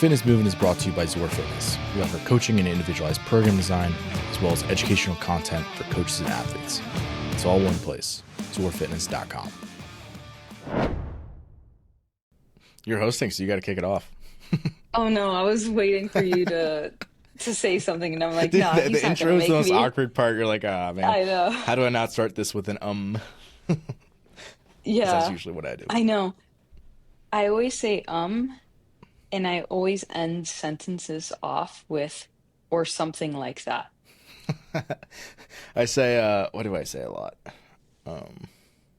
Fitness Movement is brought to you by Zor Fitness. We offer coaching and individualized program design, as well as educational content for coaches and athletes. It's all one place, zorfitness.com. You're hosting, so you got to kick it off. Oh no, I was waiting for you to say something, and I'm like, Dude, nah, the he's not intro gonna is the make most me. awkward part. You're like, ah, man, I know. how do I not start this with an Because that's Yeah, usually what I do. I know. I always say and I always end sentences off with or something like that. I say, what do I say a lot?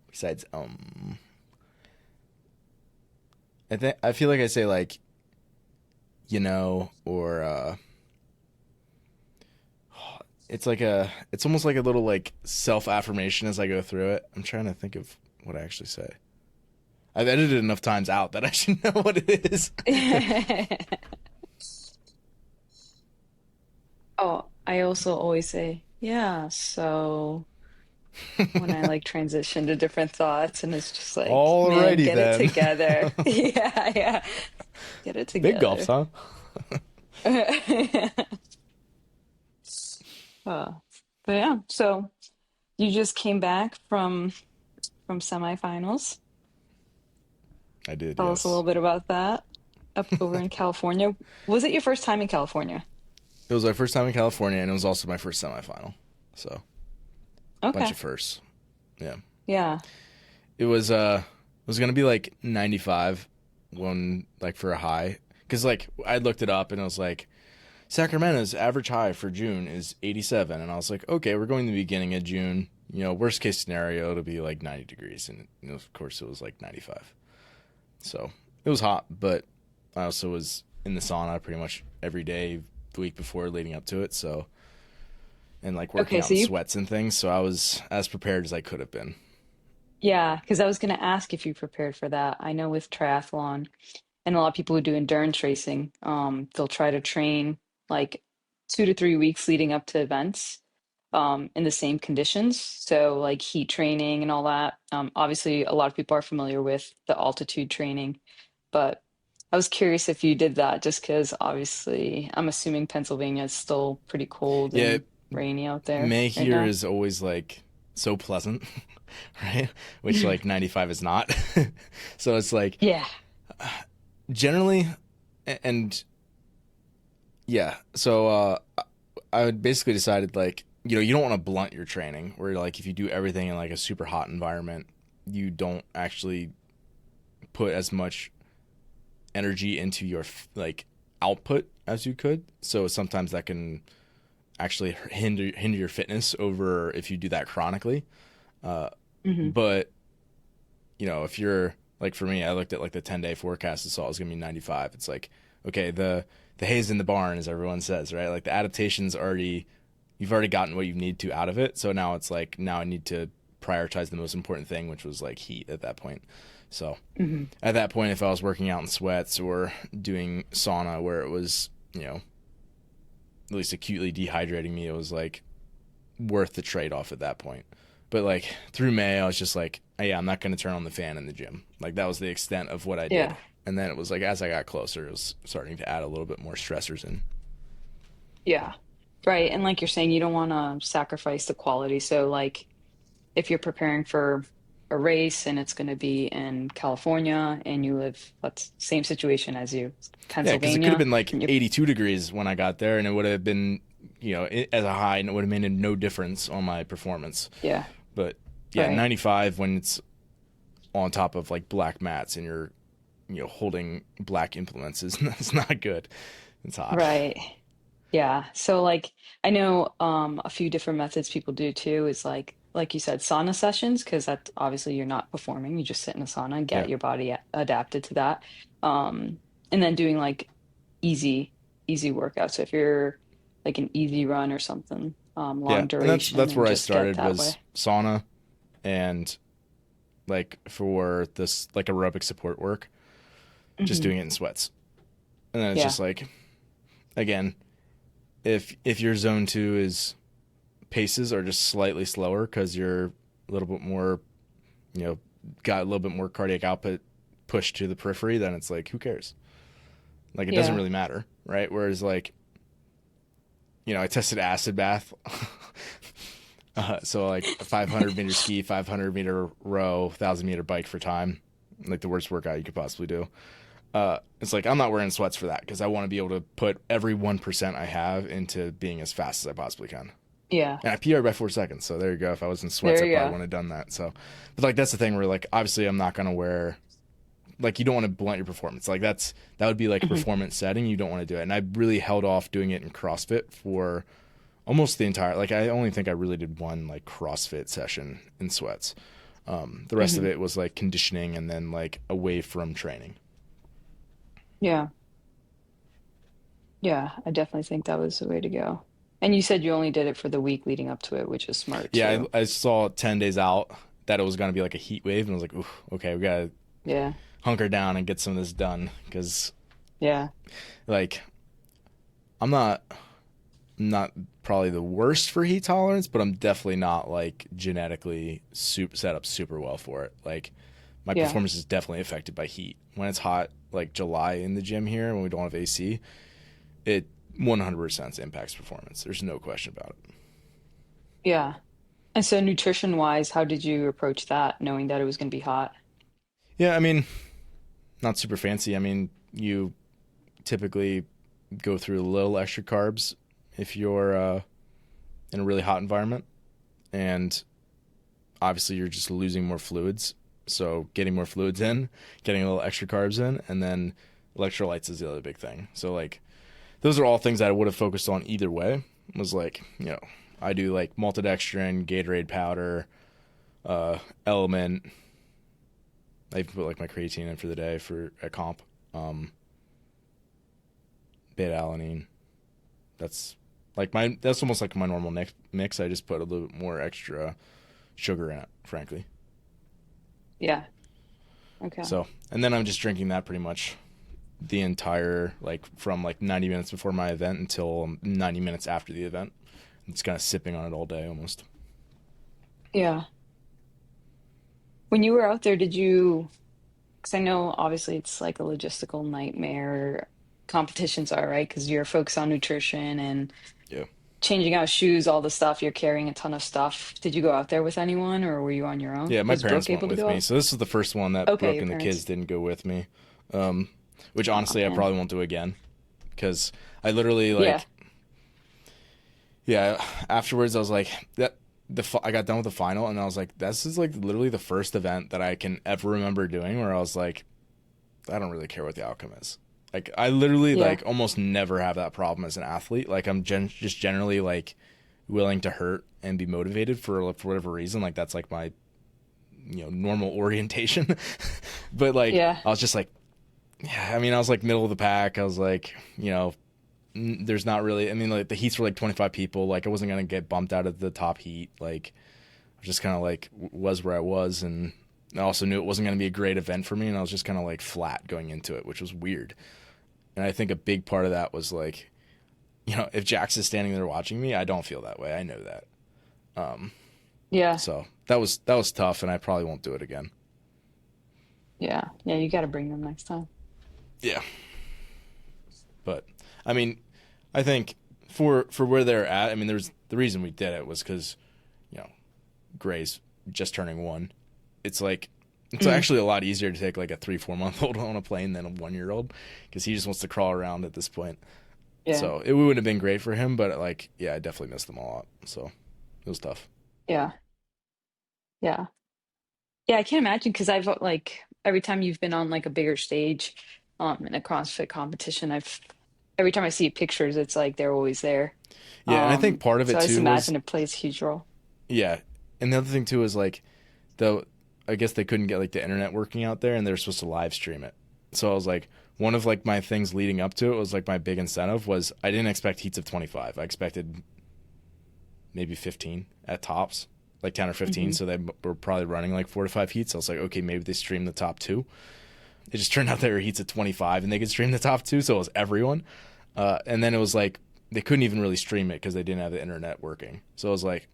Besides, I feel like I say like, or it's almost like a little like self-affirmation as I go through it. I'm trying to think of what I actually say. I've edited enough times out that I should know what it is. Oh, I also always say, yeah, so when I like transition to different thoughts, and it's just like, man, Alrighty get it then. together. Yeah, yeah, get it Big gulps, together. huh? Uh, but yeah, so you just came back from semifinals. I did, Tell us a little yes. bit about that up over in California. Was it your first time in California? It was my first time in California, and it was also my first semifinal. So, bunch Okay. of firsts. Yeah. Yeah. It was gonna be like 95 when like for a high, because like I looked it up and it was like Sacramento's average high for June is 87, and I was like, okay, we're going to the beginning of June. Worst case scenario, it'll be like 90 degrees, and of course it was like 95. So it was hot, but I also was in the sauna pretty much every day the week before leading up to it. So, and like working Okay, out so in you, sweats and things, so I was as prepared as I could have been. yeah, because I was going to ask if you prepared for that. I know with triathlon and a lot of people who do endurance racing, they'll try to train like 2 to 3 weeks leading up to events, in the same conditions. So like heat training and all that. Obviously, a lot of people are familiar with the altitude training, but I was curious if you did that just because obviously I'm assuming Pennsylvania is still pretty cold Yeah, and rainy out there May right here now. is always like so pleasant, right? Which like 95 is not. So it's like Yeah. generally, and yeah. So I would basically decided like you don't want to blunt your training. Where like if you do everything in like a super hot environment, you don't actually put as much energy into your like output as you could. So sometimes that can actually hinder your fitness over if you do that chronically. Uh, Hmm. but if you're like for me, I looked at like the 10-day forecast and saw it was gonna be 95. It's like okay, the hay's in the barn, as everyone says, right? Like the adaptation's already you've already gotten what you need to out of it. So now it's like now I need to prioritize the most important thing, which was like heat at that point. So Hmm. at that point, if I was working out in sweats or doing sauna where it was, at least acutely dehydrating me, it was like worth the trade off at that point. But like through May, I was just like, oh, yeah, I'm not going to turn on the fan in the gym. Like that was the extent of what I did. Yeah. And then it was like as I got closer, it was starting to add a little bit more stressors in. Yeah. Right. And like you're saying, you don't want to sacrifice the quality. So, like, if you're preparing for a race and it's going to be in California and you live, that's same situation as you, Yeah, because it could have Pennsylvania, been like and you, 82 degrees when I got there, and it would have been, as a high, and it would have made no difference on my performance. yeah. But yeah, Right. 95 when it's on top of like black mats and you're holding black implements is it's not good. It's hot. Right. Yeah. So, like, I know a few different methods people do too is like you said, sauna sessions, because that's obviously you're not performing, you just sit in a sauna and Yeah. get your body adapted to that. And then doing like easy, easy workouts. So if you're like an easy run or something, Yeah, long and that's duration that's and where I just get started that was way. sauna and like for this like aerobic support work, just Hmm. doing it in sweats. And then it's Yeah. just like again, if your zone 2 is paces are just slightly slower cuz you're a little bit more, you know, got a little bit more cardiac output pushed to the periphery, then it's like who cares? Like it doesn't Yeah. really matter, right? Whereas like, I tested acid bath. So like a 500-meter ski, 500-meter row, 1,000-meter bike for time, like the worst workout you could possibly do. It's like I'm not wearing sweats for that because I want to be able to put every 1% I have into being as fast as I possibly can. Yeah. And I PR'd by 4 seconds, so there you go. If I was in sweats, There I you probably go. wouldn't have done that. So, but like that's the thing where like obviously I'm not gonna wear, like, you don't want to blunt your performance. Like that would be like a Hmm. performance setting. You don't want to do it. And I really held off doing it in CrossFit for almost the entire, like I only think I really did one like CrossFit session in sweats. The rest of Hmm. it was like conditioning and then like away from training. Yeah. Yeah. I definitely think that was the way to go. And you said you only did it for the week leading up to it, which is smart Yeah, too. I saw 10 days out that it was going to be like a heat wave, and I was like, ooh, okay, we got to Yeah. hunker down and get some of this done because Yeah. like I'm not probably the worst for heat tolerance, but I'm definitely not like genetically set up super well for it. Like my Yeah. performance is definitely affected by heat. When it's hot, like July in the gym here, when we don't have AC, it 100% impacts performance. There's no question about it. Yeah. And so nutrition wise, how did you approach that, knowing that it was going to be hot? Yeah, I mean, not super fancy. I mean, you typically go through a little extra carbs if you're in a really hot environment, and obviously you're just losing more fluids. So getting more fluids in, getting a little extra carbs in, and then electrolytes is the other big thing. So like those are all things that I would have focused on either way. It was like, I do like maltodextrin, Gatorade powder, Element. I even put like my creatine in for the day for a comp. Um, Beta alanine. That's that's almost like my normal mix. I just put a little bit more extra sugar in it, frankly. Yeah. Okay. So, and then I'm just drinking that pretty much the entire, like from like 90 minutes before my event until 90 minutes after the event. It's kind of sipping on it all day almost. Yeah. When you were out there, did you, because I know obviously it's like a logistical nightmare, competitions are, right? Because you're focused on nutrition and Yeah. changing out shoes, all the stuff, you're carrying a ton of stuff. Did you go out there with anyone or were you on your own? Yeah, my Was parents Brooke went able to with go me. out? So this is the first one that Okay, Brooke your and the kids parents. didn't go with me. Which Oh honestly I man. probably won't do again because I literally Yeah. like, yeah, afterwards I was like I got done with the final and I was like, this is like literally the first event that I can ever remember doing where I was like, I don't really care what the outcome is. Like I literally Yeah. like almost never have that problem as an athlete. Like I'm just generally like willing to hurt and be motivated for whatever reason. Like that's like my normal orientation. But like Yeah. I was just like, yeah, I mean I was like middle of the pack. I was like, there's not really, I mean like the heats were like 25 people. Like I wasn't going to get bumped out of the top heat. Like I was just kind of like was where I was, and I also knew it wasn't going to be a great event for me, and I was just kind of like flat going into it, which was weird. And I think a big part of that was like, if Jax is standing there watching me, I don't feel that way. I know that. Um, Yeah. so that was tough, and I probably won't do it again. Yeah. Yeah. You got to bring them next time. Yeah, but I mean, I think for where they're at, I mean, there's the reason we did it was because you know Gray's just turning 1. It's like it's Mm. actually a lot easier to take like a 3-4 month old on a plane than a 1 year old because he just wants to crawl around at this point. Yeah. So it wouldn't have been great for him, but like yeah, I definitely missed them a lot. So it was tough. Yeah. Yeah. Yeah. I can't imagine because I've like every time you've been on like a bigger stage, in a CrossFit competition, every time I see pictures, it's like they're always there. Yeah, and I think part of So it I just too was imagine it plays a huge role. yeah, and the other thing too is like the I guess they couldn't get like the internet working out there, and they were supposed to live stream it. So I was like, one of like my things leading up to it was like my big incentive was I didn't expect heats of 25. I expected maybe 15 at tops, like 10 or 15. Hmm. So they were probably running like 4 to 5 heats. So I was like, okay, maybe they stream the top two. It just turned out there were heats at 25 and they could stream the top two. So it was everyone. And then it was like they couldn't even really stream it because they didn't have the internet working. So it was like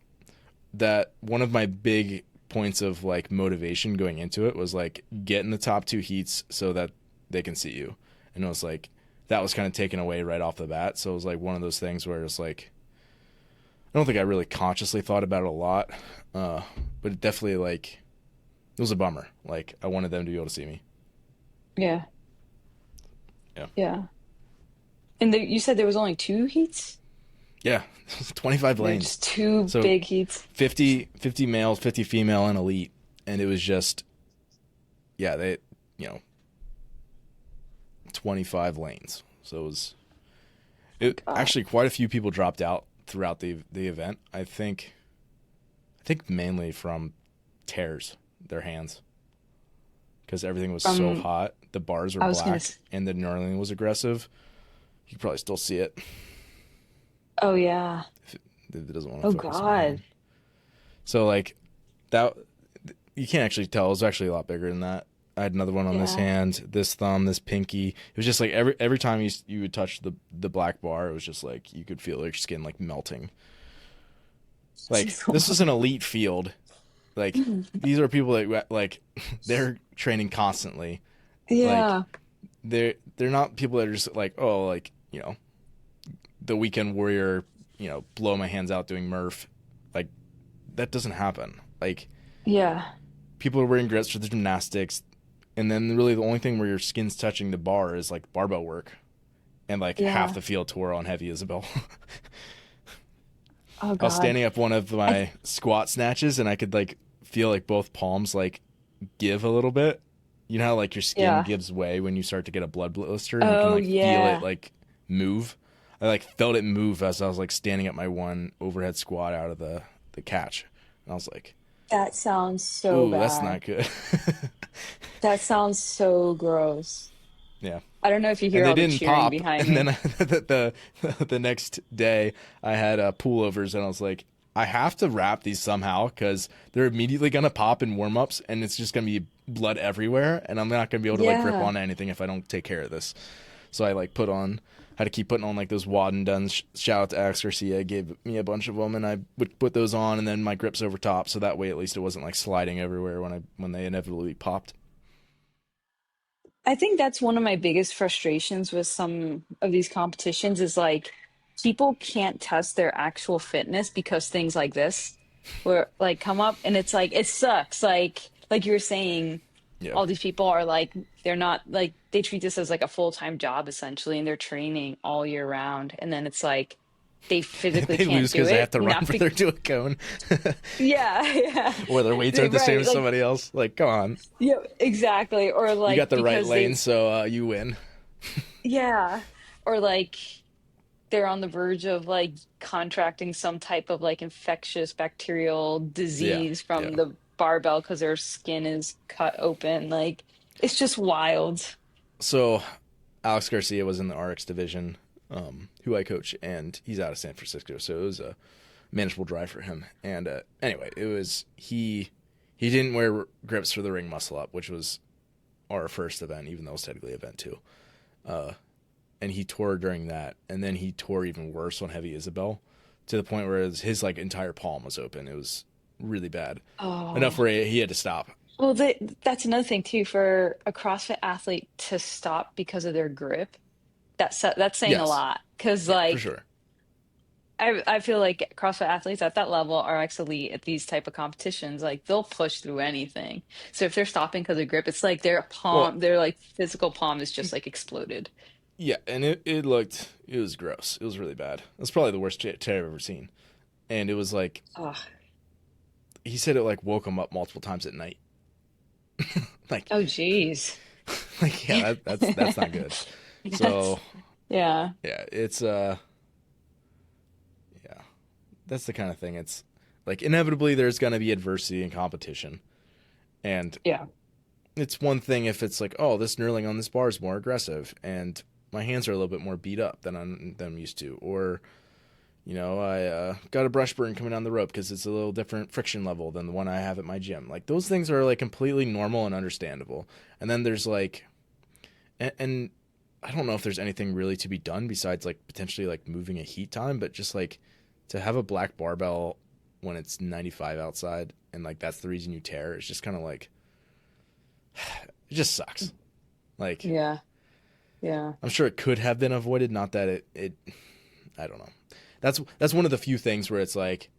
that one of my big points of like motivation going into it was like get in the top two heats so that they can see you. And it was like that was kind of taken away right off the bat. So it was like one of those things where it's like, I don't think I really consciously thought about it a lot, but it definitely like it was a bummer. Like I wanted them to be able to see me. Yeah. Yeah, Yeah. And you said there was only two heats? yeah, 25 They're lanes. just two So big heats. 50 males, 50 female, and elite, and it was just yeah they you know 25 lanes. So it God. actually quite a few people dropped out throughout the event. I think mainly from tears their hands because everything was so From hot. The bars were I was gonna black and the knurling was aggressive. You can probably still see it. oh yeah. It doesn't want to Oh focus on my God. hand. So like that, you can't actually tell. It was actually a lot bigger than that. I had another one on this Yeah. hand, this thumb, this pinky. It was just like every time you would touch the black bar, it was just like you could feel your skin like melting. Like this is an elite field. Like these are people that like they're training constantly. Like Yeah. they're not people that are just like, oh, like, the weekend warrior, blow my hands out doing Murph. Like that doesn't happen. Like Yeah. people are wearing grips for the gymnastics, and then really the only thing where your skin's touching the bar is like barbell work, and like half Yeah. the field tore on heavy Isabel. Oh I was God. standing up one of I my squat snatches, and I could like feel like both palms like give a little bit. You know how like your skin yeah. gives way when you start to get a blood blister, and you can Oh like feel it yeah. like move. I like felt it move as I was like standing up my one overhead squat out of the catch, and I was like, That sounds so "Ooh, that's bad. not good." That sounds so gross. Yeah. I don't know if you And hear they all the didn't cheering pop. behind And then me. the next day, I had pullovers, and I was like, I have to wrap these somehow because they're immediately gonna pop in warm ups, and it's just gonna be blood everywhere, and I'm not gonna be able to like grip Yeah. on anything if I don't take care of this. So I like had to keep putting on like those wad and duns. Shout out to Alex Garcia, gave me a bunch of them, and I would put those on, and then my grips over top, so that way at least it wasn't like sliding everywhere when they inevitably popped. I think that's one of my biggest frustrations with some of these competitions is like people can't test their actual fitness because things like this where like come up and it's like it sucks. Like you were saying, Yeah. all these people are like they're not like they treat this as like a full-time job essentially and they're training all year round and then it's like they physically They can't lose do because they have it. to run Not for be their do a cone. yeah, yeah. Or their weights aren't the same Right, as like somebody else. Like, come on. yeah, exactly. Or You like got the right because lane, they so you win. yeah. Or like they're on the verge of like contracting some type of like infectious bacterial Yeah, disease yeah. from the barbell because their skin is cut open. Like it's just wild. So Alex Garcia was in the RX division, who I coach, and he's out of San Francisco, so it was a manageable drive for him. And anyway, it was he didn't wear grips for the ring muscle up, which was our first event, even though it was technically event two. Uh, and he tore during that, and then he tore even worse on heavy Isabel, to the point where his like entire palm was open. It was really bad, enough Oh. where he had to stop. Well, that's another thing too for a CrossFit athlete to stop because of their grip. That's saying a Yes, lot because yeah, for like sure. I feel like CrossFit athletes at that level are actually at these type of competitions. Like they'll push through anything. So if they're stopping because of grip, it's like their Well, palm, their like physical palm is just like exploded. yeah, and it was gross. It was really bad. It was probably the worst tear I've ever seen. And it was like Oh, he said it like woke him up multiple times at night. like oh, geez. like yeah, that's not good. That's So yeah, yeah, it's yeah, that's the kind of thing. It's like inevitably there's gonna be adversity and competition, and yeah. it's one thing if it's like, oh, this knurling on this bar is more aggressive, and my hands are a little bit more beat up than I'm used to, or I got a brush burn coming down the rope because it's a little different friction level than the one I have at my gym. Like those things are like completely normal and understandable. And then there's like, and I don't know if there's anything really to be done besides like potentially like moving a heat time, but just like to have a black barbell when it's 95 outside and like that's the reason you tear. It's just kind of like it just sucks. Like Yeah. Yeah. I'm sure it could have been avoided. Not that it I don't know. That's one of the few things where it's like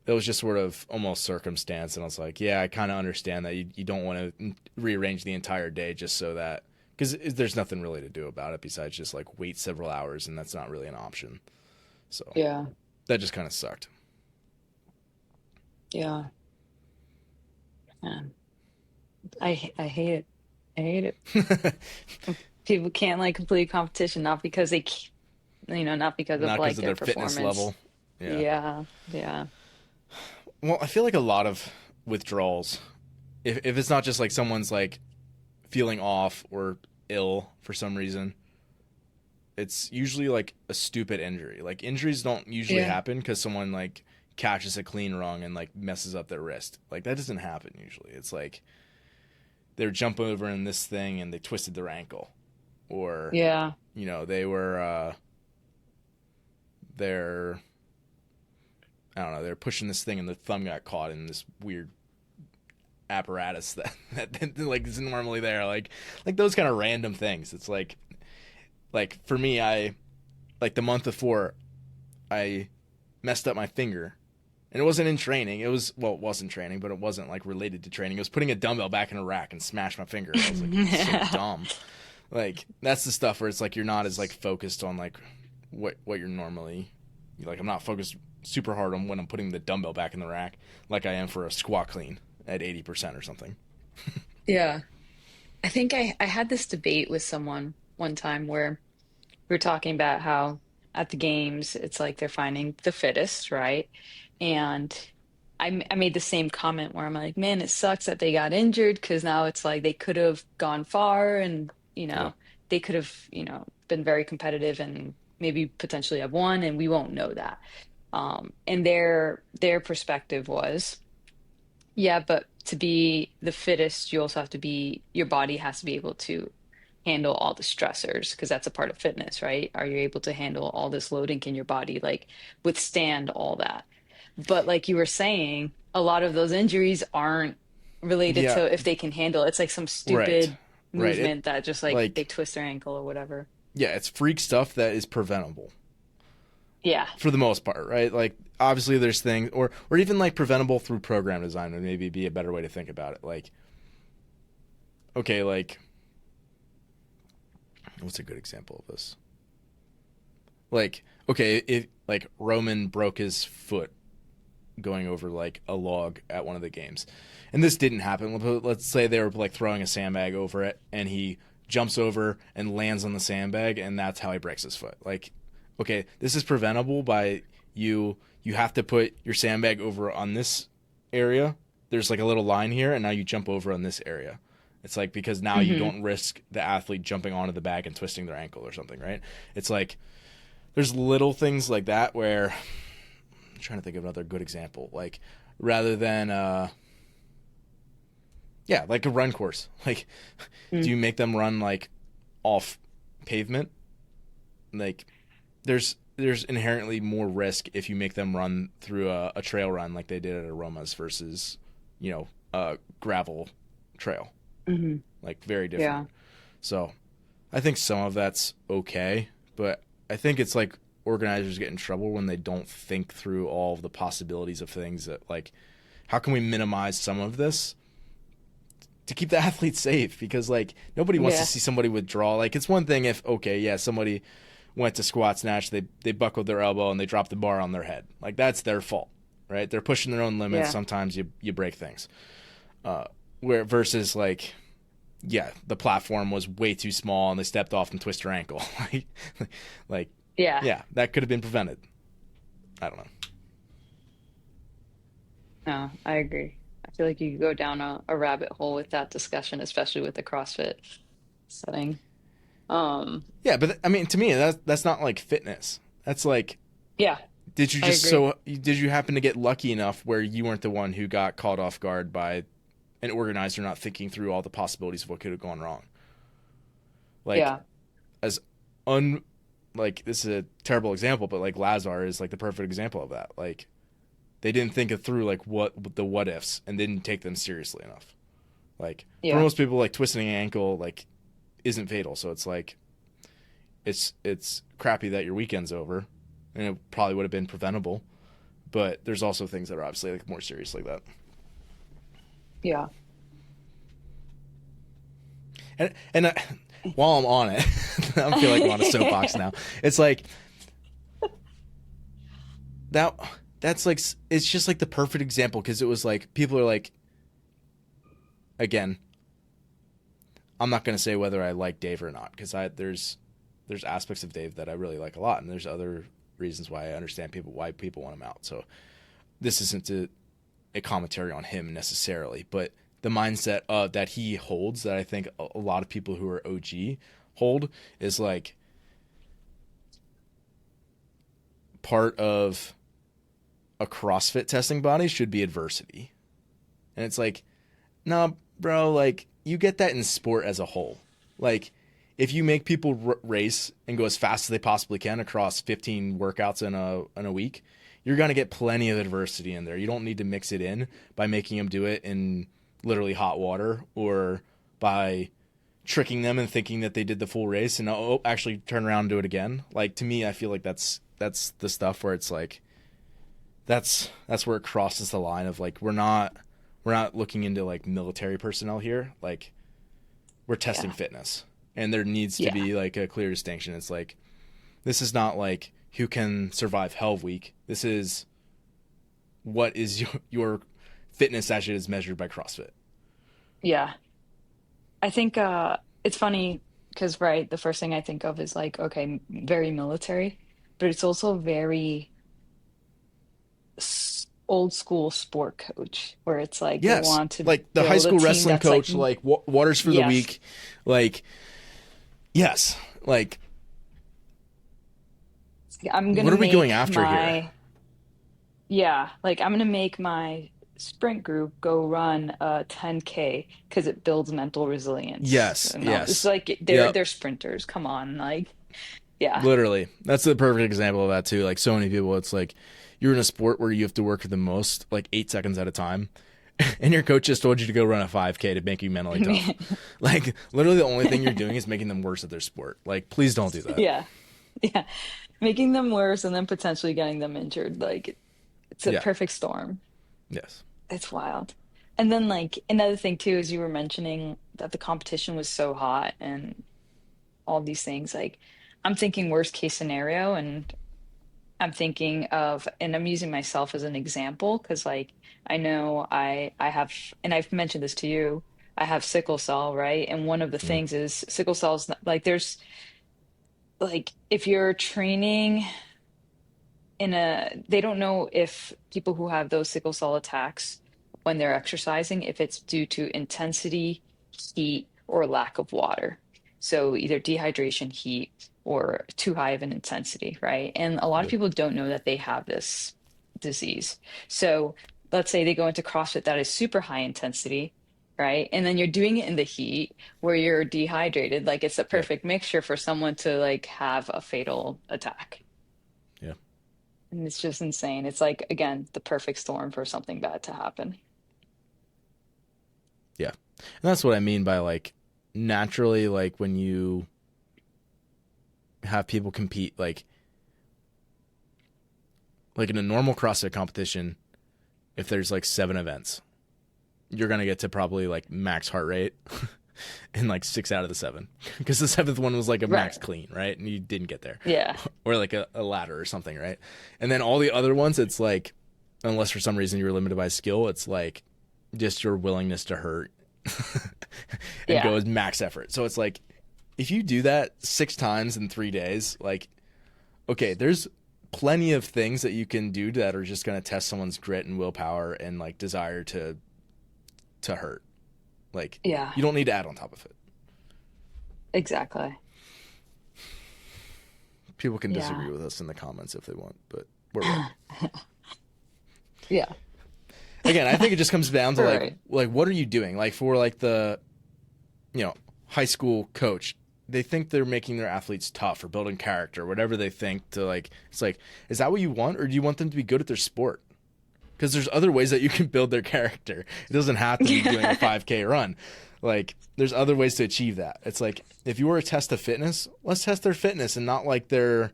it was just sort of almost circumstance, and I was like, yeah, I kind of understand that you don't want to rearrange the entire day just so that because there's nothing really to do about it besides just like wait several hours, and that's not really an option. So Yeah. that just kind of sucked. Yeah. Man, I hate it. I hate it. People can't like complete competition, not because not because of Not because like of their their fitness performance. level. Yeah. Yeah. Yeah. Well, I feel like a lot of withdrawals, if it's not just like someone's like feeling off or ill for some reason, it's usually like a stupid injury. Like injuries don't usually Yeah. happen because someone like catches a clean wrong and like messes up their wrist. Like that doesn't happen usually. It's like they're jumping over in this thing and they twisted their ankle, or Yeah. they were they're I don't know, they're pushing this thing and the thumb got caught in this weird apparatus that like isn't normally there. Like those kind of random things. It's like for me, I like the month before I messed up my finger. And it wasn't in training. It was well, it wasn't training, but it wasn't like related to training. It was putting a dumbbell back in a rack and smashed my finger. I was like, it's so dumb. Like that's the stuff where it's like you're not as like focused on like what you're normally like. I'm not focused super hard on when I'm putting the dumbbell back in the rack like I am for a squat clean at 80% or something. Yeah. I think I had this debate with someone one time where we were talking about how at the games it's like they're finding the fittest, right? And I made the same comment where I'm like, man, it sucks that they got injured because now it's like they could have gone far and, Yeah. they could have, been very competitive and maybe potentially have won, and we won't know that. And their perspective was, yeah, but to be the fittest, you also have to be, your body has to be able to handle all the stressors because that's a part of fitness, right? Are you able to handle all this loading? Can your body like withstand all that? But like you were saying, a lot of those injuries aren't related Yeah. to if they can handle it. It's like some Right. stupid Right. It movement that just like they like twist their ankle or whatever. yeah, it's freak stuff that is preventable Yeah. for the most part, right? Like obviously there's things or even like preventable through program design would maybe be a better way to think about it. Like okay, like what's a good example of this? Like okay, if like Roman broke his foot going over like a log at one of the games. And this didn't happen. Let's say they were like throwing a sandbag over it and he jumps over and lands on the sandbag and that's how he breaks his foot. Like, okay, this is preventable by you have to put your sandbag over on this area. There's like a little line here and now you jump over on this area. It's like because now you Hmm. don't risk the athlete jumping onto the bag and twisting their ankle or something, right? It's like there's little things like that where I'm trying to think of another good example. Like rather than yeah, like a run course. Like do Mm. you make them run like off pavement? Like there's inherently more risk if you make them run through a trail run like they did at Aromas versus, a gravel trail. Hmm. Like very different. Yeah. So I think some of that's okay, but I think it's like organizers get in trouble when they don't think through all of the possibilities of things that like how can we minimize some of this to keep the athletes safe because like nobody wants to Yeah. see somebody withdraw. Like it's one thing if okay, yeah, somebody went to squat snatch, they buckled their elbow and they dropped the bar on their head. Like that's their fault, right? They're pushing their own limits. Yeah. Sometimes you break things. Uh, where versus like yeah, the platform was way too small and they stepped off and twisted their ankle. like Yeah. yeah, that could have been prevented. I don't know. No, I agree. I feel like you could go down a rabbit hole with that discussion, especially with the CrossFit setting. Um, Yeah, but I mean, to me, that's not like fitness. That's like, yeah, I agree. did you happen to get lucky enough where you weren't the one who got caught off guard by an organizer not thinking through all the possibilities of what could have gone wrong? Like Yeah. as un like this is a terrible example, but like Lazar is like the perfect example of that. Like they didn't think it through like what ifs and didn't take them seriously enough. Like for Yeah. most people, like twisting an ankle, like isn't fatal. So it's like it's crappy that your weekend's over, and it probably would have been preventable. But there's also things that are obviously like more serious like that. Yeah. And while I'm on it, I feel like I'm on a soapbox now. It's like that's like, it's just like the perfect example, because it was like people are like, again, I'm not going to say whether I like Dave or not, because there's aspects of Dave that I really like a lot, and there's other reasons why I understand why people want him out. So this isn't a commentary on him necessarily, but the mindset that he holds, that I think a lot of people who are OG hold, is like part of a CrossFit testing body should be adversity. And it's like, no, bro, like, you get that in sport as a whole. Like, if you make people race and go as fast as they possibly can across 15 workouts in a week, you're going to get plenty of adversity in there. You don't need to mix it in by making them do it in literally hot water, or by tricking them and thinking that they did the full race and actually turn around and do it again. Like, to me, I feel like that's the stuff where it's like, that's where it crosses the line of like, we're not looking into like military personnel here. Like, we're testing fitness, and there needs to be like a clear distinction. It's like, this is not like who can survive Hell Week. This is what is your fitness as it is measured by CrossFit. Yeah. I think it's funny because, right, the first thing I think of is like, okay, very military, but it's also very old school sport coach, where it's like they Yes, want to like the high build a school team wrestling that's like, coach, like waters for the yes, week. Like, yes, like, I'm gonna what are we going make after here? my, yeah, like I'm gonna make my sprint group go run a 10K because it builds mental resilience. Yes, No, it's yes. like Yep. they're sprinters. Come on, like, yeah, Literally. That's the perfect example of that too. Like, so many people, it's like you're in a sport where you have to work the most, like 8 seconds at a time. And your coach just told you to go run a 5K to make you mentally tough. Like, literally the only thing you're doing is making them worse at their sport. Like, please don't do that. yeah, yeah, making them worse and then potentially getting them injured. Like, it's a Yeah. perfect storm. Yes. It's wild. And then like another thing too is you were mentioning that the competition was so hot and all these things. Like I'm thinking worst case scenario, and I'm thinking of, and I'm using myself as an example because like I know I have, and I've mentioned this to you, I have sickle cell, right? And one of the Mm. things is sickle cells, like there's like if you're training in a, they don't know if people who have those sickle cell attacks when they're exercising, if it's due to intensity, heat, or lack of water. So either dehydration, heat, or too high of an intensity, right? And a lot of Yep. people don't know that they have this disease. So let's say they go into CrossFit that is super high intensity, right? And then you're doing it in the heat where you're dehydrated. Like it's a Yep. perfect mixture for someone to like have a fatal attack. Yeah. And it's just insane. It's like, again, the perfect storm for something bad to happen. Yeah. And that's what I mean by like, naturally, like when you have people compete, like in a normal CrossFit competition, if there's like 7 events, you're going to get to probably like max heart rate in like 6 out of the 7, because the 7th one was like a Right. max clean, right? And you didn't get there, Yeah. or like a ladder or something, right? And then all the other ones, it's like, unless for some reason you were limited by skill, it's like just your willingness to hurt and Yeah. go as max effort. So it's like, if you do that 6 times in 3 days, like, okay, there's plenty of things that you can do that are just going to test someone's grit and willpower and like desire to hurt. Like, Yeah. you don't need to add on top of it. Exactly. People can Yeah. disagree with us in the comments if they want, but we're right. Yeah. Again, I think it just comes down to Right. like what are you doing? Like for like the, high school coach, they think they're making their athletes tough or building character, whatever they think to like, it's like, is that what you want? Or do you want them to be good at their sport? Because there's other ways that you can build their character. It doesn't have to be doing a 5K run. Like, there's other ways to achieve that. It's like, if you were to test a fitness, let's test their fitness and not like their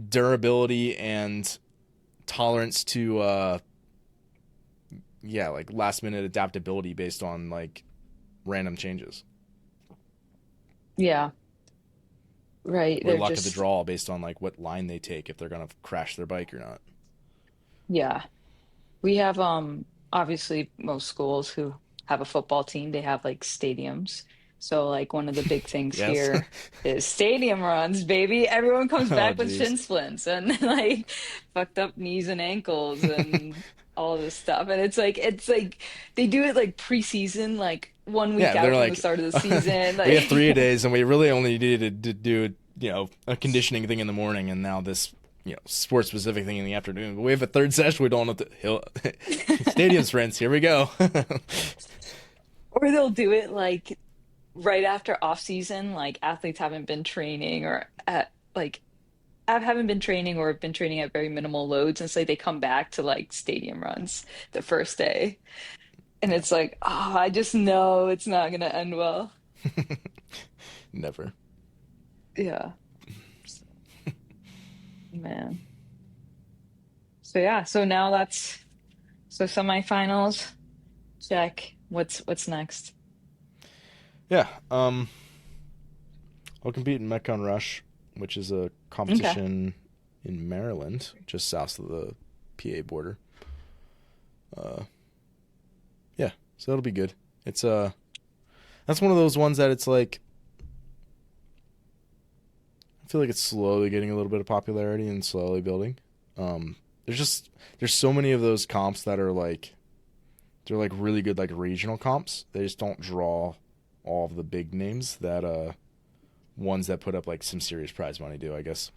durability and tolerance to, like last minute adaptability based on like random changes. Yeah, right. Or They're luck of the just, draw based on like what line they take if they're going to crash their bike or not. yeah. We have obviously most schools who have a football team, they have like stadiums. So like one of the big things Yes. here is stadium runs, baby. Everyone comes Oh, back with jeez. shin splints and like fucked up knees and ankles and all this stuff. And it's like they do it like preseason, like 1 week Yeah, they're out from the like, start of the season. we have Like 3 days and we really only needed to do, a conditioning thing in the morning and now this, sports specific thing in the afternoon. But we have a third session. We don't have to, stadium sprints. Here we go. or they'll do it like right after off season, like athletes haven't been training or at like I haven't been training or been training at very minimal loads, and so they come back to like stadium runs the first day. And Yeah, it's like, oh, I just know it's not gonna end well. never. Yeah, man. So yeah, so now that's so semifinals, check. What's next? Yeah. I'll compete in Metcon Rush, which is a Okay. competition in Maryland, just south of the PA border. Uh, yeah, so that'll be good. It's that's one of those ones that it's like I feel like it's slowly getting a little bit of popularity and slowly building. Um, there's so many of those comps that are like they're like really good like regional comps. They just don't draw all of the big names that ones that put up like some serious prize money do, I guess.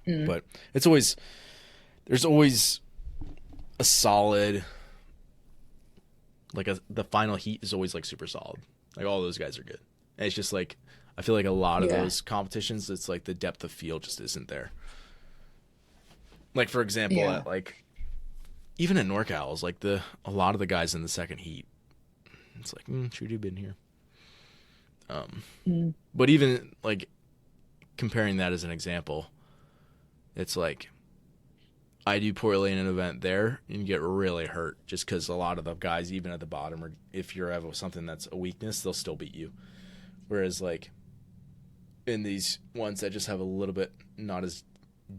Mm, But it's always there's always a solid like the final heat is always like super solid. Like all those guys are good. And it's just like I feel like a lot of yeah. those competitions it's like the depth of field just isn't there. Like for example, Yeah. at like even at NorCal, like a lot of the guys in the second heat, it's like should have been here. Um, Mm, but even like comparing that as an example, it's like I do poorly in an event there and you get really hurt just because a lot of the guys, even at the bottom, or if you're have something that's a weakness, they'll still beat you. Whereas like in these ones that just have a little bit not as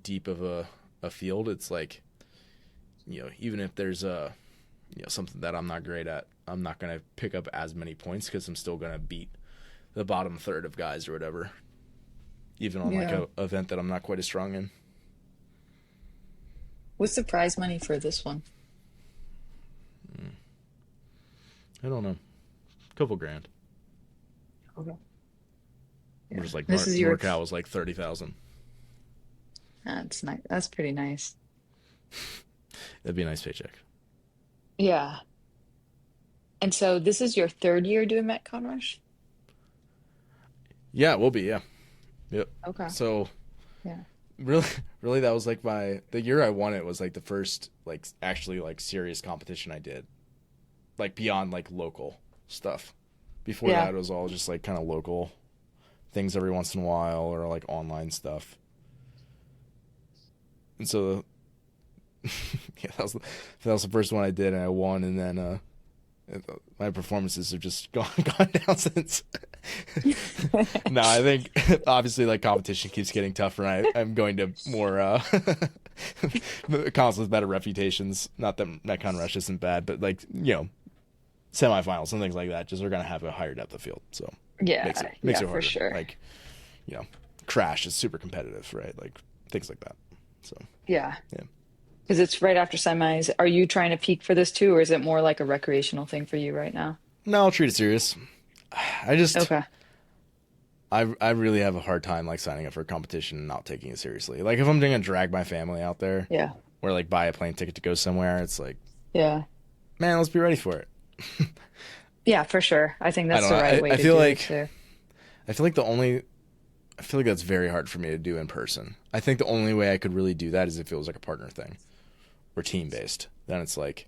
deep of a field, it's like even if there's something that I'm not great at, I'm not gonna pick up as many points because I'm still gonna beat the bottom third of guys or whatever, even on like yeah. a event that I'm not quite as strong in. What's the prize money for this one? I don't know, a couple grand. Okay. Yeah. Whereas like This is your, NorCal was like 30,000. that's nice. That's pretty nice. That'd be a nice paycheck. Yeah. And so this is your third year doing Metcon Rush? Yeah, it will be. Yeah, yep. Okay. So Yeah. really, really, that was like the year I won it was like the first like actually like serious competition I did, like beyond like local stuff. Before Yeah. that, it was all just like kind of local things every once in a while or like online stuff. And so, yeah, that was the first one I did, and I won. And then my performances have just gone down since. No, I think obviously like competition keeps getting tougher. And I'm going to more comps with better reputations. Not that Metcon Rush isn't bad, but like semifinals and things like that just are going to have a higher depth of field. So Yeah. makes Yeah, it for harder. sure. Like Crash is super competitive, right? Like things like that. So Yeah. yeah. Because it's right after semis. Are you trying to peak for this too, or is it more like a recreational thing for you right now? No, I'll treat it serious. I just Okay. I really have a hard time like signing up for a competition and not taking it seriously. Like if I'm gonna drag my family out there Yeah. or like buy a plane ticket to go somewhere, it's like, Yeah. man, let's be ready for it. Yeah, for sure. I think I that's don't the know. right way I to feel do it like too. I feel like the only I feel like that's very hard for me to do in person. I think the only way I could really do that is if it was like a partner thing or team based. Then it's like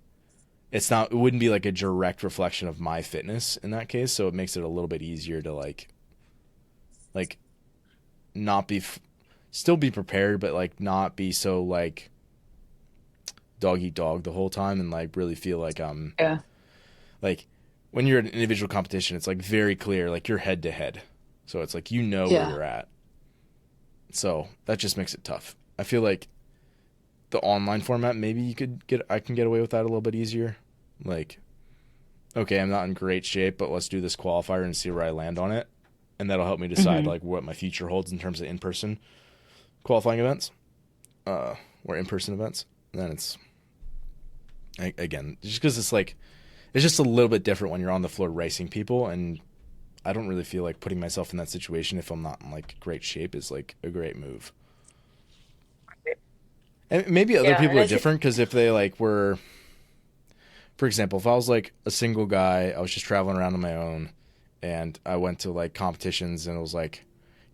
it wouldn't be like a direct reflection of my fitness in that case. So it makes it a little bit easier to like not be, still be prepared, but like not be so like dog eat dog the whole time and like really feel like Yeah. like when you're at an individual competition, it's like very clear, like you're head to head. So it's like you know where Yeah. you're at. So that just makes it tough. I feel like the online format, maybe I can get away with that a little bit easier. Like, okay, I'm not in great shape, but let's do this qualifier and see where I land on it. And that'll help me decide Hmm. like what my future holds in terms of in-person qualifying events, or in-person events. And then again, just because it's like, it's just a little bit different when you're on the floor racing people. And I don't really feel like putting myself in that situation if I'm not in like great shape is like a great move. And maybe other Yeah, people and are I think different because if they like were, for example, if I was like a single guy, I was just traveling around on my own, and I went to like competitions, and it was like,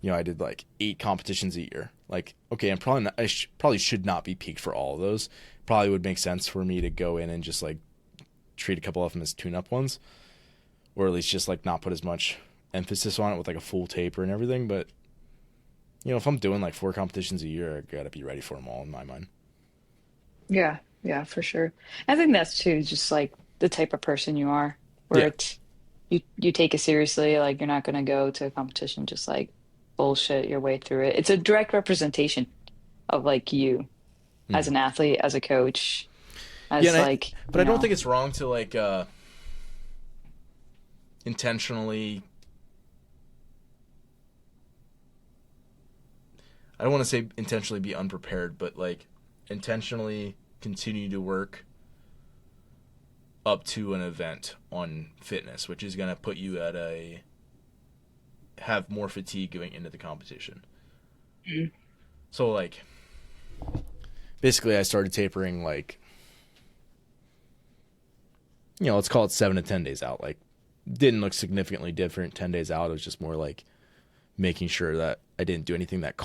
I did like 8 competitions a year. Like, okay, I'm probably not, probably should not be peaked for all of those. Probably would make sense for me to go in and just like treat a couple of them as tune-up ones, or at least just like not put as much emphasis on it with like a full taper and everything. But if I'm doing like 4 competitions a year, I gotta be ready for them all in my mind. yeah, yeah, for sure. I think that's too just like the type of person you are, where Yeah. it's you take it seriously, like you're not gonna go to a competition just like bullshit your way through it. It's a direct representation of like you as Mhm. an athlete, as a coach, Yeah, as like, but I don't think it's wrong to like intentionally. I don't want to say intentionally be unprepared, but like intentionally continue to work up to an event on fitness, which is going to put you at have more fatigue going into the competition. Mhm. So like basically I started tapering like, let's call it 7 to 10 days out. Like didn't look significantly different 10 days out. It was just more like making sure that I didn't do anything that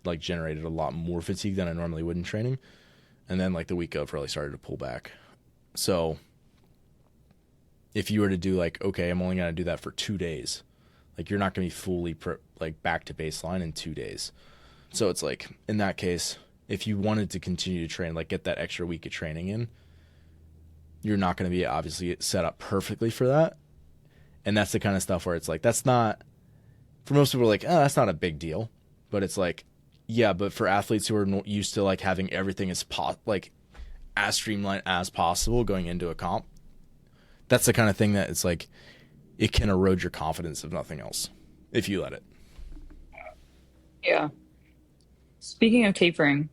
like generated a lot more fatigue than I normally would in training. And then like the week of really started to pull back. So if you were to do like, okay, I'm only going to do that for 2 days, like you're not going to be fully like back to baseline in 2 days. So it's like in that case, if you wanted to continue to train, like get that extra week of training in, you're not going to be obviously set up perfectly for that. And that's the kind of stuff where it's like, that's not, for most people, like, oh, that's not a big deal. But it's like, yeah, but for athletes who are used to like having everything like as streamlined as possible going into a comp, that's the kind of thing that it's like, it can erode your confidence if nothing else, if you let it. Yeah. Speaking of tapering,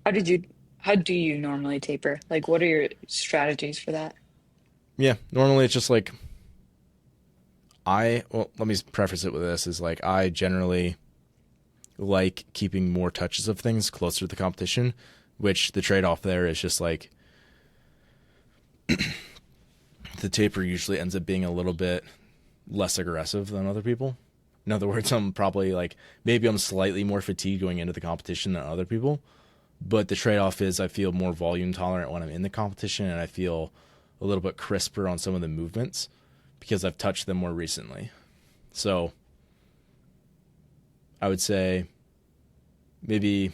how did you how do you normally taper? Like what are your strategies for that? Yeah, normally it's just like, well, let me preface it with this, is like, I generally like keeping more touches of things closer to the competition, which the trade-off there is just like the taper usually ends up being a little bit less aggressive than other people. In other words, I'm probably like, maybe I'm slightly more fatigued going into the competition than other people, but the trade-off is I feel more volume tolerant when I'm in the competition, and I feel a little bit crisper on some of the movements because I've touched them more recently. So I would say maybe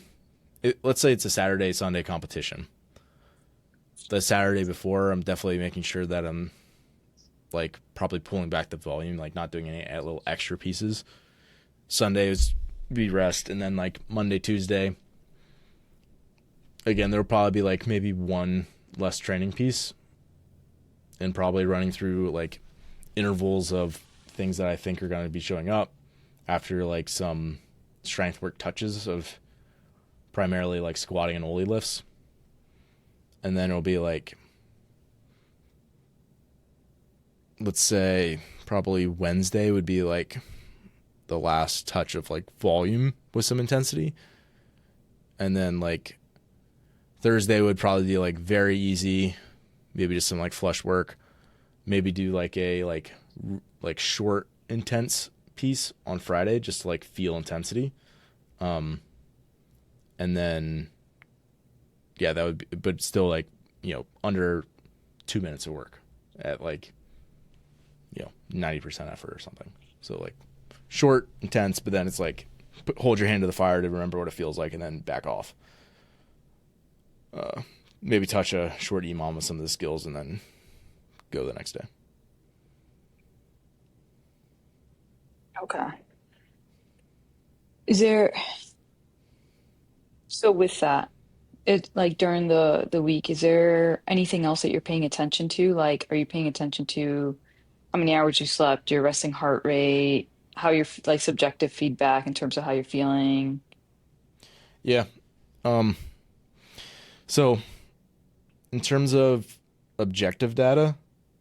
let's say it's a Saturday Sunday competition. The Saturday before, I'm definitely making sure that I'm like probably pulling back the volume, like not doing any little extra pieces. Sunday is be rest, and then like Monday, Tuesday, again there'll probably be like maybe one less training piece, and probably running through like intervals of things that I think are going to be showing up after like some strength work touches of primarily like squatting and ollie lifts. And then it'll be like, let's say probably Wednesday would be like the last touch of like volume with some intensity. And then like Thursday would probably be like very easy, maybe just some like flush work, maybe do like a like short intense piece on Friday just to like feel intensity. And then yeah, that would be, but still like, under 2 minutes of work at like, 90% effort or something. So like short, intense, but then it's like hold your hand to the fire to remember what it feels like and then back off. Maybe touch a short EMOM with some of the skills and then go the next day. Okay. Is there, so with that, it like during the week, is there anything else that you're paying attention to? Like, are you paying attention to how many hours you slept, your resting heart rate, how your like subjective feedback in terms of how you're feeling? Yeah. Um, so in terms of objective data,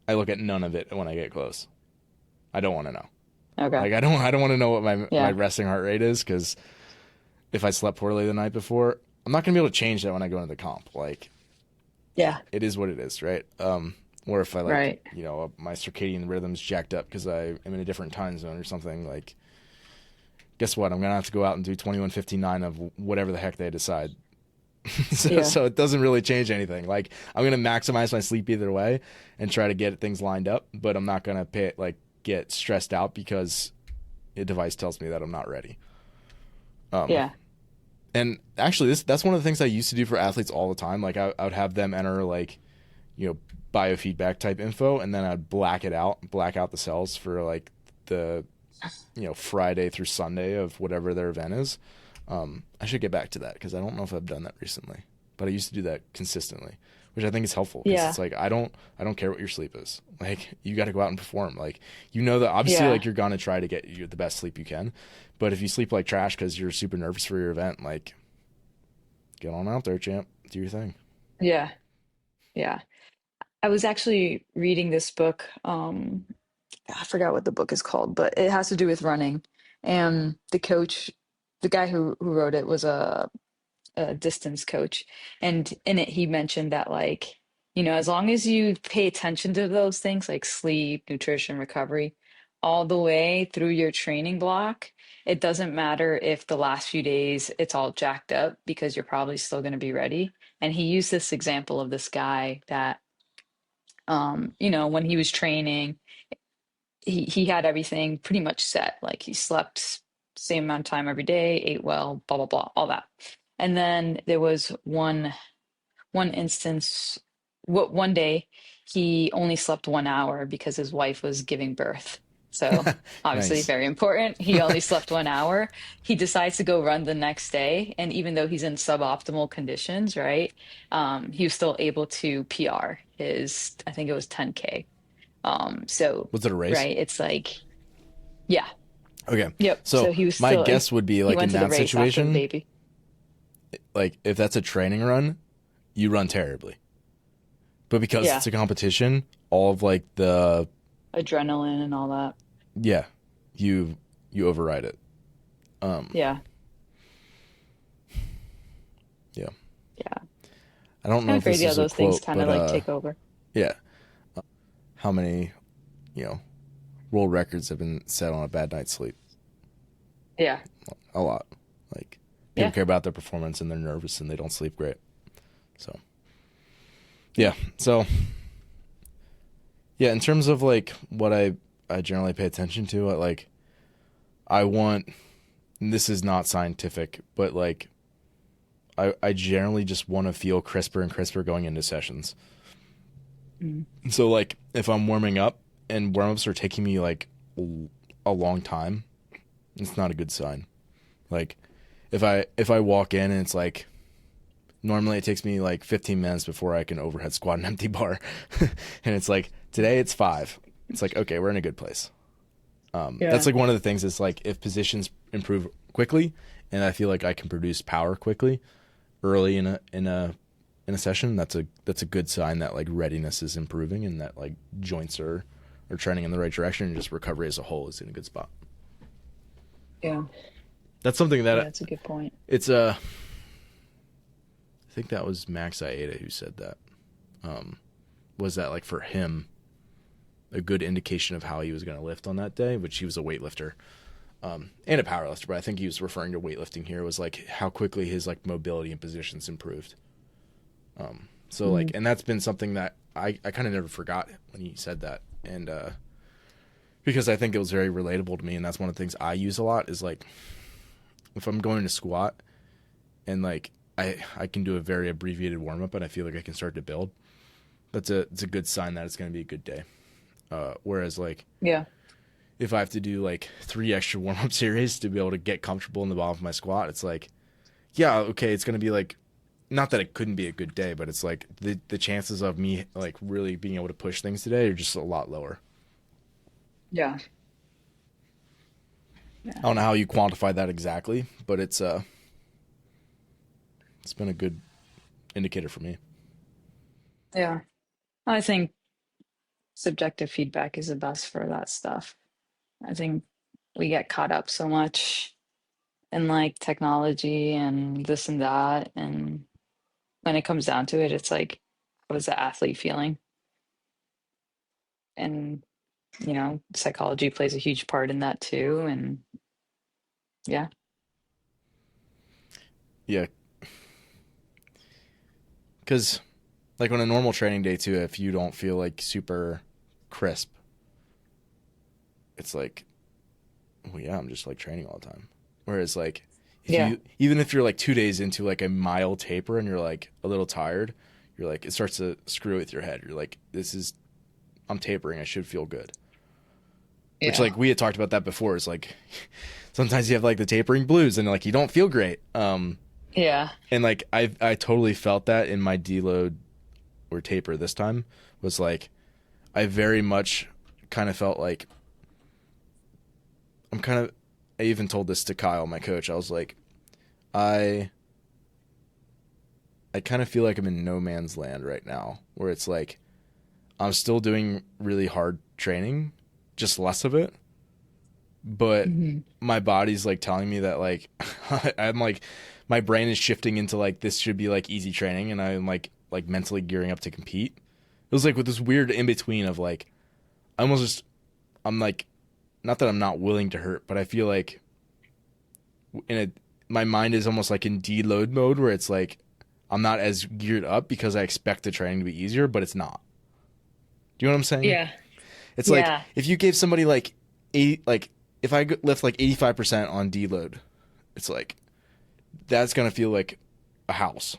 I look at none of it when I get close. I don't want to know. Okay. Like I don't want to know what my Yeah. resting heart rate is, because if I slept poorly the night before, I'm not gonna be able to change that when I go into the comp. Like Yeah. it is what it is, right? Or if I like, Right. my circadian rhythm's jacked up because I am in a different time zone or something. Like, guess what? I'm gonna have to go out and do 21:59 of whatever the heck they decide. so, Yeah. so it doesn't really change anything. Like I'm gonna maximize my sleep either way and try to get things lined up, but I'm not gonna get stressed out because a device tells me that I'm not ready. Um, Yeah. and actually, that's one of the things I used to do for athletes all the time. Like I would have them enter like, biofeedback type info, and then I'd black out the cells for like the, Friday through Sunday of whatever their event is. I should get back to that because I don't know if I've done that recently, but I used to do that consistently, which I think is helpful because Yeah. it's like I don't care what your sleep is. Like you got to go out and perform. Like that obviously Yeah. like you're gonna try to get you the best sleep you can, but if you sleep like trash because you're super nervous for your event, like get on out there, champ, do your thing. Yeah. Yeah. I was actually reading this book. I forgot what the book is called, but it has to do with running. And the guy who wrote it was a distance coach. And in it, he mentioned that, like, as long as you pay attention to those things like sleep, nutrition, recovery, all the way through your training block, it doesn't matter if the last few days it's all jacked up because you're probably still going to be ready. And he used this example of this guy that, when he was training, he had everything pretty much set. Like he slept same amount of time every day, ate well, blah blah blah, all that. And then there was one instance, what one day he only slept 1 hour because his wife was giving birth. So obviously Nice. very important. He only slept 1 hour. He decides to go run the next day, and even though he's in suboptimal conditions, right, he was still able to PR his, I think it was 10K. So, Was it a race? right, it's like, yeah, Okay. yep. So So he was my still, guess would be he like went in to the that race after the situation, baby. like if that's a training run, you run terribly. But because Yeah, it's a competition, all of like the adrenaline and all that. yeah, you override it. Um, Yeah, yeah. yeah. I don't know Kind of if this crazy how is a those things quote, kind but of like take over. yeah. How many, you know, world records have been set on a bad night's sleep? Yeah, A lot. Like people yeah, care about their performance and they're nervous and they don't sleep great. So yeah. So yeah, in terms of like what I generally pay attention to, I want, and this is not scientific, but like I generally just want to feel crisper and crisper going into sessions. mm, So like if I'm warming up and warm-ups are taking me like a long time, it's not a good sign. Like if I walk in and it's like normally it takes me like 15 minutes before I can overhead squat an empty bar. And it's like today it's 5. It's like okay, we're in a good place. That's yeah, like one of the things is like if positions improve quickly and I feel like I can produce power quickly early in a session, that's a good sign that like readiness is improving and that like joints are trending in the right direction and just recovery as a whole is in a good spot. yeah, That's something yeah. that That's a good point. it's I think that was Max Aeta who said that. Was that like for him a good indication of how he was going to lift on that day, which he was a weightlifter and a powerlifter, but I think he was referring to weightlifting here, was like how quickly his like mobility and positions improved. So like, and that's been something that I kind of never forgot when he said that. And, because I think it was very relatable to me. And that's one of the things I use a lot is like, if I'm going to squat and like, I can do a very abbreviated warm up and I feel like I can start to build. It's a good sign that it's going to be a good day. Whereas like, Yeah. if I have to do like 3 extra warm up series to be able to get comfortable in the bottom of my squat, it's like, yeah, okay, it's going to be like, not that it couldn't be a good day, but it's like the chances of me like really being able to push things today are just a lot lower. Yeah. I Yeah. don't know how you quantify that exactly, but it's been a good indicator for me. Yeah. I think subjective feedback is the best for that stuff. I think we get caught up so much in like technology and this and that. And when it comes down to it, it's like, what is the athlete feeling? And, psychology plays a huge part in that too. And yeah. Yeah, because like on a normal training day too, if you don't feel like super crisp, it's like, well, yeah, I'm just like training all the time. Whereas like if Yeah. you even if you're like 2 days into like a mild taper and you're like a little tired, you're like it starts to screw with your head. You're like, I'm tapering. I should feel good. Which Yeah. like we had talked about that before. It's like sometimes you have like the tapering blues and like you don't feel great. Yeah. And like I totally felt that in my deload or taper this time was like I very much kind of felt like I even told this to Kyle, my coach. I was like, I kind of feel like I'm in no man's land right now, where it's like I'm still doing really hard training, just less of it, but Hmm. my body's like telling me that like I'm like my brain is shifting into like this should be like easy training, and I'm like mentally gearing up to compete. It was like with this weird in between of like I'm like not that I'm not willing to hurt, but I feel like in a my mind is almost like in deload mode where it's like I'm not as geared up because I expect the training to be easier, but it's not. Do you know what I'm saying? Yeah. It's like Yeah. if you gave somebody like like if I lift like 85% on deload, it's like that's gonna feel like a house.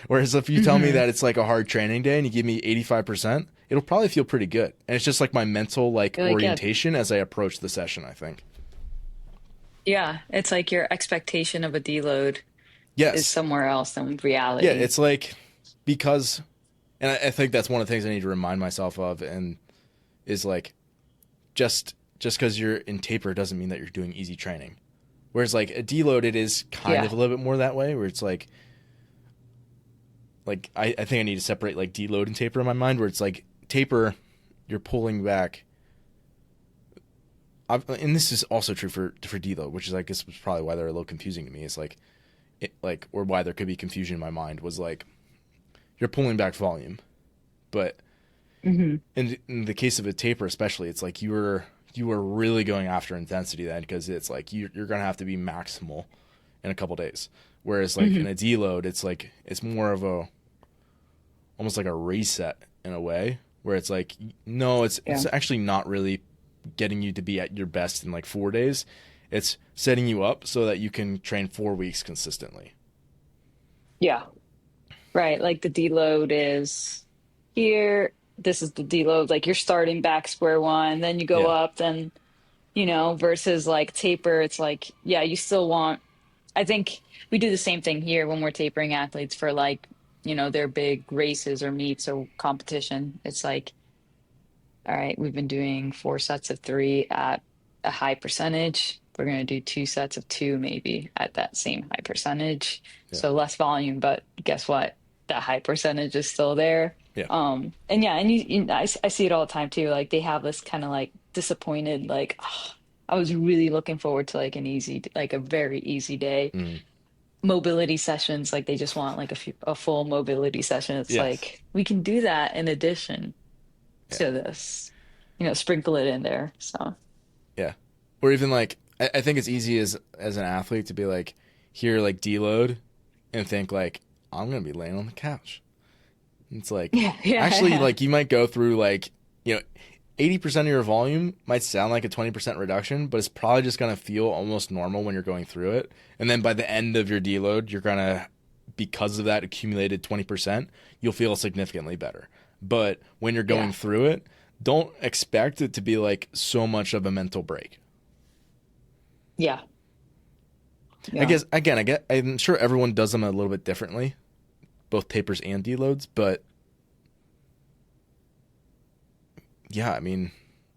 Whereas if you tell me Hmm. that it's like a hard training day and you give me 85%, it'll probably feel pretty good. And it's just like my mental like You're like, yeah, orientation as I approach the session, I think. yeah. It's like your expectation of a deload is Yes. somewhere else than Yeah, reality. it's like because and I think that's one of the things I need to remind myself of and is like just because you're in taper doesn't mean that you're doing easy training. Whereas like a deload, it is kind Yeah. of a little bit more that way, where it's like I think I need to separate like deload and taper in my mind, where it's like taper, you're pulling back. And this is also true for deload, which is I guess was probably why they're a little confusing to me. It's like or why there could be confusion in my mind was like you're pulling back volume, but Hmm. in the case of a taper especially, it's like you were really going after intensity then because it's like you're gonna have to be maximal in a couple days. Whereas like in Hmm. a deload, it's like it's more of a almost like a reset in a way where it's like no, Yeah. it's actually not really getting you to be at your best in like 4 days. It's setting you up so that you can train 4 weeks consistently. Yeah. Right. Like the deload is here. This is the deload. Like you're starting back square one, then you go Yeah. up, then, versus like taper, it's like, yeah, you still want, I think we do the same thing here when we're tapering athletes for like, their big races or meets or competition. It's like, all right, we've been doing 4 sets of 3 at a high percentage. We're going to do 2 sets of 2 maybe at that same high percentage. Yeah. So less volume, but guess what? That high percentage is still there. Yeah. And yeah, and I see it all the time too. Like they have this kind of like disappointed, like, "Oh, I was really looking forward to like like a very easy day. Mm. Mobility sessions, like they just want like a full mobility session. It's Yes. like we can do that in addition Yeah. to this, sprinkle it in there. So Yeah. Or even like I think it's easy as an athlete to be like hear like deload and think like I'm gonna be laying on the couch. It's like, Yeah, yeah, actually, yeah. like you might go through like, 80% of your volume might sound like a 20% reduction, but it's probably just going to feel almost normal when you're going through it. And then by the end of your deload, you're going to, because of that accumulated 20%, you'll feel significantly better. But when you're going Yeah. through it, don't expect it to be like so much of a mental break. Yeah. I Yeah. guess, again, I'm sure everyone does them a little bit differently, both tapers and deloads, but yeah, I mean,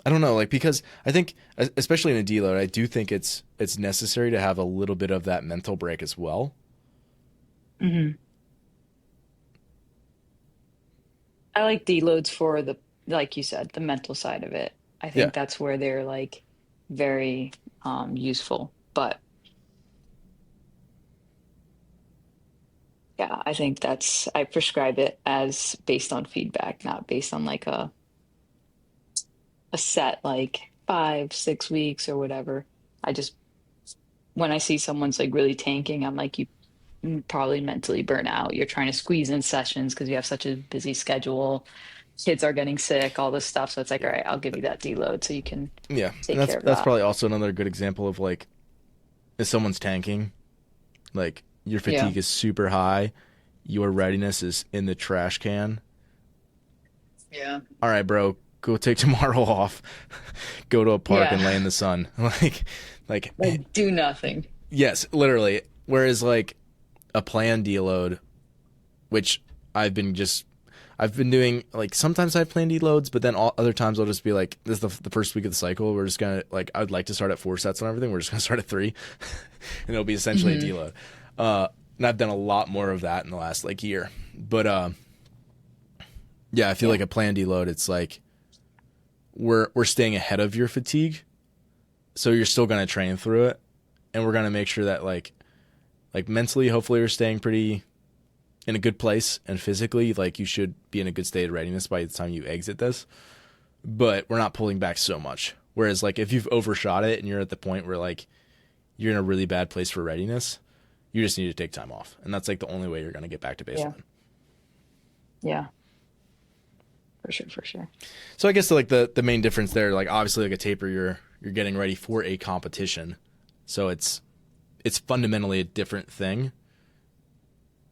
I don't know, like because I think, especially in a deload, I do think it's necessary to have a little bit of that mental break as well. Hmm. I like deloads for the, like you said, the mental side of it. I Yeah, think that's where they're like very useful. But yeah, I think I prescribe it as based on feedback, not based on like a set like 5, 6 weeks or whatever. I just when I see someone's like really tanking, I'm like, you probably mentally burn out. You're trying to squeeze in sessions because you have such a busy schedule. Kids are getting sick, all this stuff. So it's like, all yeah, right, I'll give you that deload so you can yeah, and take that's care of that's that. probably also another good example of like if someone's tanking, like your Yeah. fatigue is super high, your readiness is in the trash can. Yeah. All right, bro, go take tomorrow off, go to a park and lay Yeah. in the sun, like Like do nothing. yes, literally. Whereas like a planned deload, which I've been just I've been doing like sometimes I have planned deloads, but then other times I'll just be like, this is the first week of the cycle. We're just gonna like I'd like to start at 4 sets and everything. We're just gonna start at 3, and it'll be essentially a Hmm. deload. And I've done a lot more of that in the last like year. But yeah, I feel Yeah. like a planned deload. It's like we're staying ahead of your fatigue, so you're still gonna train through it, and we're gonna make sure that like mentally, hopefully, we're staying pretty in a good place, and physically, like you should be in a good state of readiness by the time you exit this. But we're not pulling back so much. Whereas, like if you've overshot it and you're at the point where like you're in a really bad place for readiness, you just need to take time off, and that's like the only way you're gonna get back to Yeah. baseline. Yeah. For sure. For sure. So I guess like the main difference there, like obviously like a taper, you're getting ready for a competition, so it's fundamentally a different thing.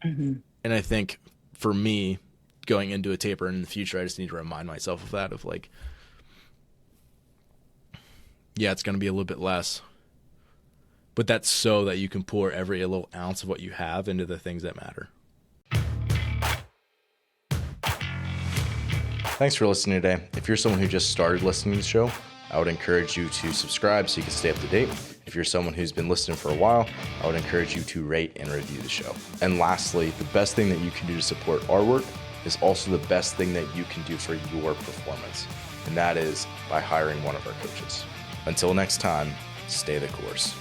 Hmm. And I think for me, going into a taper in the future, I just need to remind myself of that, of like, yeah, it's going to be a little bit less, but that's so that you can pour every little ounce of what you have into the things that matter. Thanks for listening today. If you're someone who just started listening to the show, I would encourage you to subscribe so you can stay up to date. If you're someone who's been listening for a while, I would encourage you to rate and review the show. And lastly, the best thing that you can do to support our work is also the best thing that you can do for your performance. And that is by hiring one of our coaches. Until next time, stay the course.